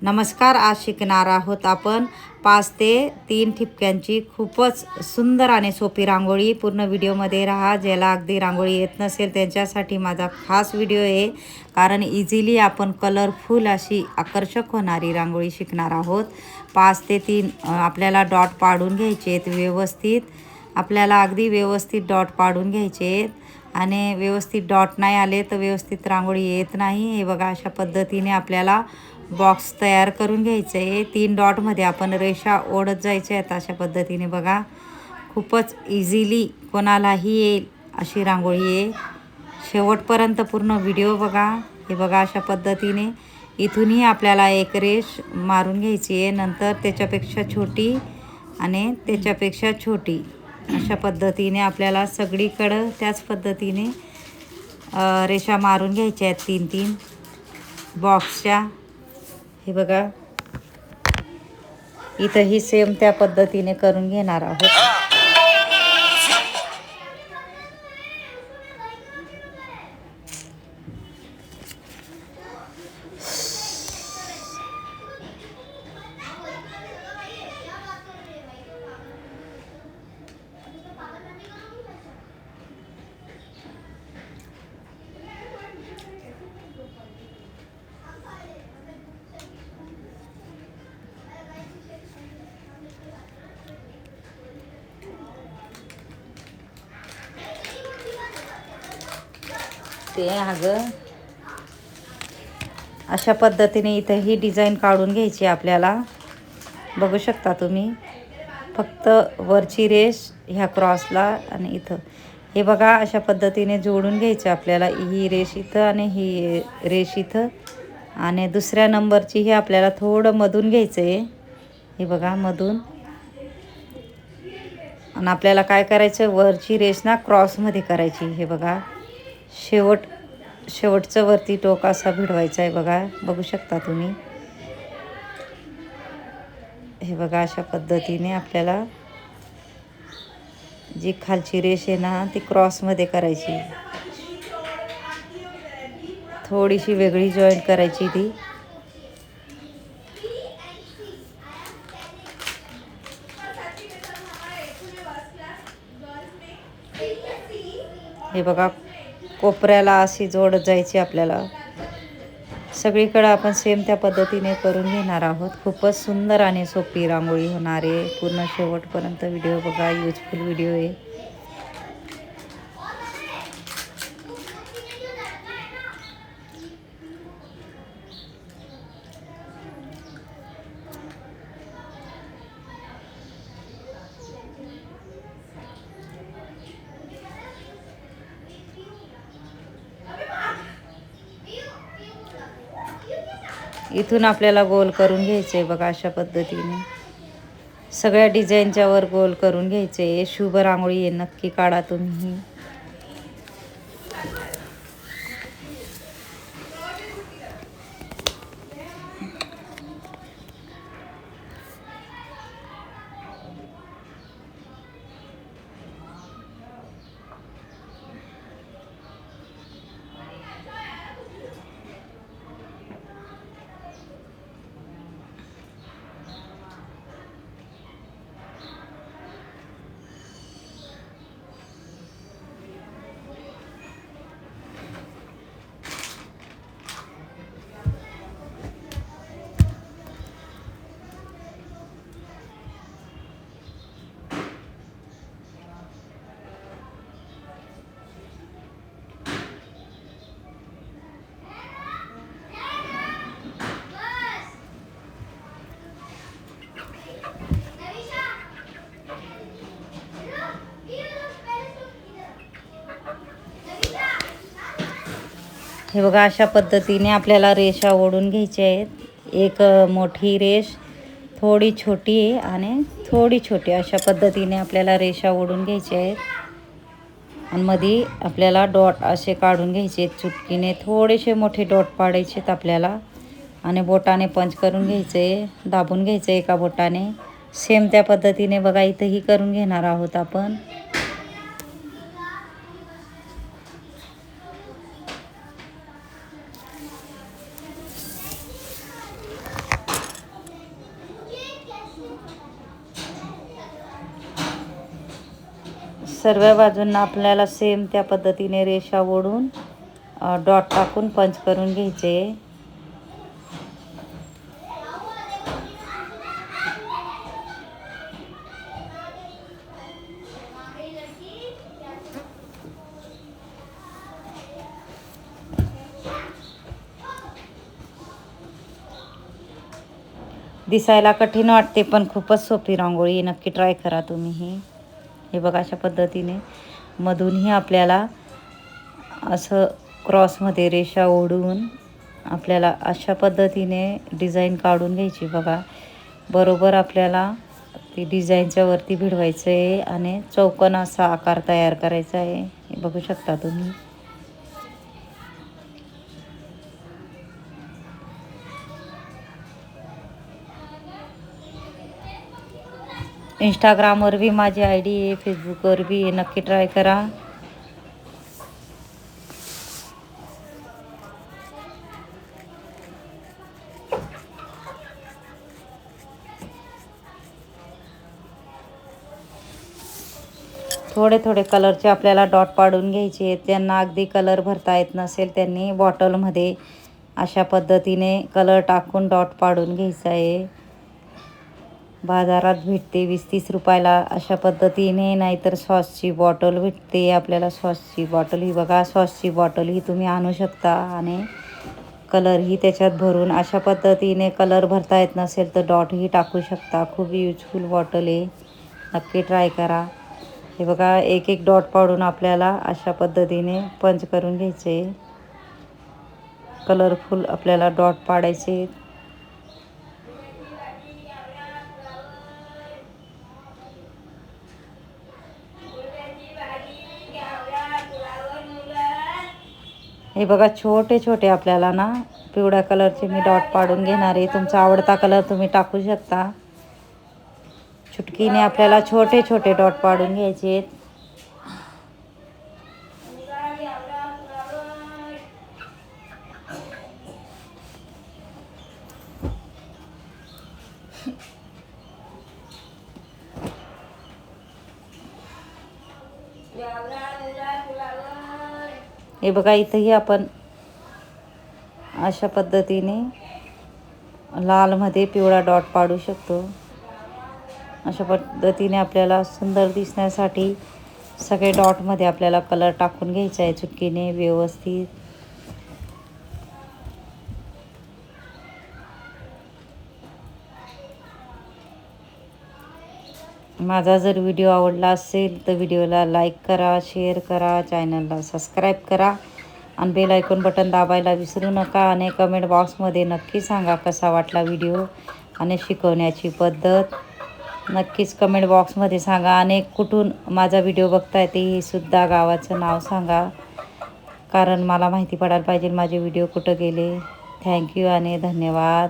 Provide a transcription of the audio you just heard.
नमस्कार. आज शिकणार आहोत आपण 5 ते 3 ठिपक्यांची खूपच सुंदर आणि सोपी रांगोळी. पूर्ण व्हिडिओमध्ये राहा. ज्याला अगदी रांगोळी येत नसेल त्यांच्यासाठी माझा खास व्हिडिओ आहे, कारण इझिली आपण कलरफुल अशी आकर्षक होणारी रांगोळी शिकणार आहोत. 5 ते 3 आपल्याला डॉट पाडून घ्यायचे आहेत व्यवस्थित. आपल्याला अगदी व्यवस्थित डॉट पाडून घ्यायचे आहेत आणि व्यवस्थित डॉट नाही आले तर व्यवस्थित रांगोळी येत नाही. हे बघा, अशा पद्धतीने आपल्याला बॉक्स तयार करून घ्यायचं आहे. 3 डॉटमध्ये आपण रेषा ओढत जायच्या आहेत. अशा पद्धतीने बघा, खूपच इझिली कोणालाही येईल अशी रांगोळी आहे. शेवटपर्यंत पूर्ण व्हिडिओ बघा. हे बघा, अशा पद्धतीने इथूनही आपल्याला एक रेष मारून घ्यायची आहे. नंतर त्याच्यापेक्षा छोटी आणि त्याच्यापेक्षा छोटी अशा पद्धतीने आपल्याला सगळीकडं त्याच पद्धतीने रेषा मारून घ्यायच्या आहेत 3-3 बॉक्सच्या. हे बघा, इथंही सेम त्या पद्धतीने करून घेणार आहोत. ते अगं, अशा पद्धतीने इथं ही डिझाईन काढून घ्यायची आपल्याला. बघू शकता तुम्ही, फक्त वरची रेष ह्या क्रॉसला आणि इथं हे बघा, अशा पद्धतीने जोडून घ्यायचं आपल्याला. ही रेष इथं आणि ही रेष इथं आणि दुसऱ्या नंबरची ही आपल्याला थोडं मधून घ्यायचं आहे. हे बघा, मधून. आणि आपल्याला काय करायचं, वरची रेष ना क्रॉसमध्ये करायची. हे बघा, शेवटचं वरती टोक असा भिडवायचा आहे. बघा, बघू शकता तुम्ही. हे बघा, अशा पद्धतीने आपल्याला जी खालची रेष आहे ना ती क्रॉसमध्ये करायची. थोडीशी वेगळी जॉईंट करायची ती. हे बघा, कोपऱ्याला अशी जोडत जायची आपल्याला. सगळीकडे आपण सेम त्या पद्धतीने करून घेणार आहोत. खूपच सुंदर आणि सोपी रांगोळी होणार आहे. पूर्ण शेवटपर्यंत व्हिडिओ बघा. यूजफुल व्हिडिओ आहे. इथून आपल्याला गोल करून घ्यायचं आहे. बघा, अशा पद्धतीने सगळ्या डिझाईनच्या वर गोल करून घ्यायचे आहे. शुभ रांगोळी आहे, नक्की काढा तुम्ही. हे बघा, अशा पद्धतीने आपल्याला रेषा ओढून घ्यायच्या आहेत. एक मोठी रेष, थोडी छोटी आणि थोडी छोटी अशा पद्धतीने आपल्याला रेषा ओढून घ्यायच्या आहेत. आणि मध्ये आपल्याला डॉट असे काढून घ्यायचे आहेत. चुटकीने थोडेसे मोठे डॉट पाडायचे आहेत आपल्याला आणि बोटाने पंच करून घ्यायचे, दाबून घ्यायचे एका बोटाने. सेम त्या पद्धतीने बघा इथंही करून घेणार आहोत आपण. सर्व बाजूंना आपल्याला सेम त्या पद्धतीने रेषा ओढून डॉट टाकून पंच करून घ्यायचे. दिसायला कठीण वाटते पण खूपच सोपी रांगोळी. नक्की ट्राय करा तुम्ही. हे बघा अशा पद्धतीने मधूनही आपल्याला असं क्रॉसमध्ये रेषा ओढून आपल्याला अशा पद्धतीने डिझाईन काढून घ्यायची. बघा बरोबर आपल्याला ती डिझाईनच्या वरती भिडवायचं आहे आणि चौकोन असा आकार तयार करायचा आहे. हे बघू शकता तुम्ही. इंस्टाग्रामवर बी माझी ID आहे, फेसबुकवर बी आहे. नक्की ट्राय करा. थोडे थोडे कलरचे आपल्याला डॉट पाडून घ्यायचे आहेत. ज्यांना अगदी कलर भरता येत नसेल त्यांनी बॉटलमध्ये अशा पद्धतीने कलर टाकून डॉट पाडून घ्यायचा आहे. बाजारात भेटते 20-30 रुपयाला अशा पद्धतीने. नाहीतर सॉसची बॉटल भेटते आपल्याला. सॉसची बॉटल ही बघा, सॉसची बॉटल ही तुम्ही आणू शकता आणि कलरही त्याच्यात भरून अशा पद्धतीने कलर भरता येत नसेल तर डॉटही टाकू शकता. खूप युजफुल बॉटल आहे. नक्की ट्राय करा. हे बघा एक एक डॉट पाडून आपल्याला अशा पद्धतीने पंच करून घ्यायचे. कलरफुल आपल्याला डॉट पाडायचे. हे बघा छोटे छोटे आपल्याला ना पिवळ्या कलरचे मी डॉट पाडून घेणार आहे. तुमचा आवडता कलर तुम्ही टाकू शकता. चुटकीने आपल्याला छोटे छोटे डॉट पाडून घ्यायचे. हे बघा इथंही आपण अशा पद्धतीने लालमध्ये पिवळा डॉट पाडू शकतो. अशा पद्धतीने आपल्याला सुंदर दिसण्यासाठी सगळे डॉटमध्ये आपल्याला कलर टाकून घ्यायचा आहे चुटकीने व्यवस्थित. माझा जर व्हिडिओ आवडला असेल तर व्हिडिओला लाईक करा, शेअर करा, चॅनलला सबस्क्राईब करा आणि बेल आयकॉन बटन दाबायला विसरू नका. आणि कमेंट बॉक्समध्ये नक्की सांगा कसा वाटला व्हिडिओ आणि शिकवण्याची पद्धत. नक्कीच कमेंट बॉक्समध्ये सांगा. आणि कुठून माझा व्हिडिओ बघताय ते सुद्धा गावाचं नाव सांगा, कारण मला माहिती पडायला पाहिजे माझे व्हिडिओ कुठं गेले. थँक्यू आणि धन्यवाद.